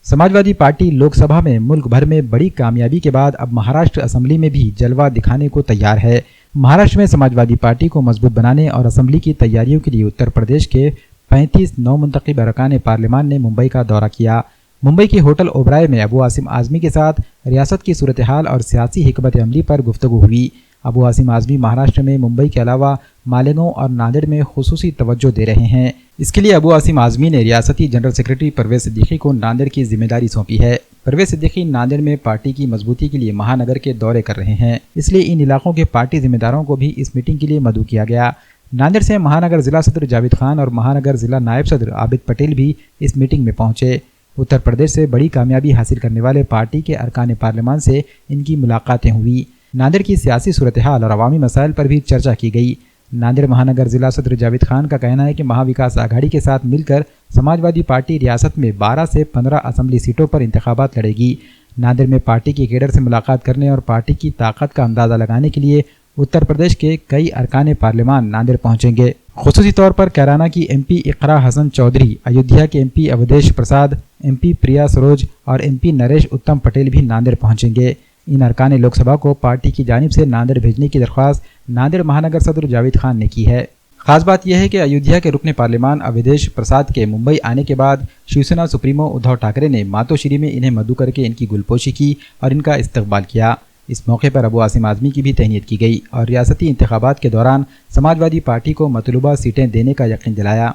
Samajwadi party Lok Sabha में मुल्क भर में बड़ी कामयाबी के बाद अब महाराष्ट्र असेंबली में भी जलवा दिखाने को तैयार है। महाराष्ट्र में समाजवादी पार्टी को मजबूत बनाने और असेंबली की तैयारियों के लिए उत्तर प्रदेश के 35 नौमुंतखब अरकान पार्लियामान ने मुंबई का दौरा किया। मुंबई के होटल ओबराय में अबू आसिम आज़मी के साथ रियासत की सूरत हाल और सियासी हिकमत अमली पर गुफ्तगू हुई। अबू आसिम आज़मी महाराष्ट्र में मुंबई के अलावा मालेगांव और नांदेड़ में खुसूसी तवज्जो दे रहे हैं। इसके लिए अबू आसिम आज़मी ने रियासती जनरल सेक्रेटरी परवेज सिद्दीकी को नांदेड़ की जिम्मेदारी सौंपी है। परवेज सिद्दीकी नांदेड़ में पार्टी की मजबूती के लिए महानगर के दौरे कर रहे हैं, इसलिए इन इलाकों के पार्टी जिम्मेदारों को भी इस मीटिंग के लिए मदऊ किया गया। नांदेड़ से महानगर जिला सदर जावेद खान और महानगर जिला नायब सदर आबिद पटेल भी इस मीटिंग में पहुंचे। उत्तर प्रदेश से बड़ी कामयाबी हासिल करने वाले पार्टी के अरकान पार्लियामान से इनकी मुलाकातें हुई। नांदेड़ की सियासी सूरत हाल और अवामी मसाइल पर भी चर्चा की गई। नांदेड़ महानगर जिला सदर जावेद खान का कहना है कि महाविकास आघाड़ी के साथ मिलकर समाजवादी पार्टी रियासत में 12 से 15 असेंबली सीटों पर इंतखाबात लड़ेगी। नांदेड़ में पार्टी के केडर से मुलाकात करने और पार्टी की ताकत का अंदाज़ा लगाने के लिए उत्तर प्रदेश के कई अरकान पार्लियामान नांदेड़ पहुंचेंगे। खुसूसी तौर पर कैराना की MP इकरा हसन चौधरी, अयोध्या के MP अवधेश प्रसाद, MP प्रिया सरोज और MP नरेश उत्तम पटेल भी नांदेड़ पहुंचेंगे। इन अरकान लोकसभा को पार्टी की जानिब से नांदेड़ भेजने की दरख्वास्त नांदेड़ महानगर सदर जावेद खान ने की है। खास बात यह है कि अयोध्या के रुकन पार्लियामान अवधेश प्रसाद के मुंबई आने के बाद शिवसेना सुप्रीमो उद्धव ठाकरे ने मातोश्री में इन्हें मदऊ करके इनकी गुलपोशी की और इनका इस्तकबाल किया। इस मौके पर अबू आसिम आज़मी की भी तहनीत की गई और रियासती इंतखाबात के दौरान समाजवादी पार्टी को मतलूबा सीटें देने का यकीन दिलाया।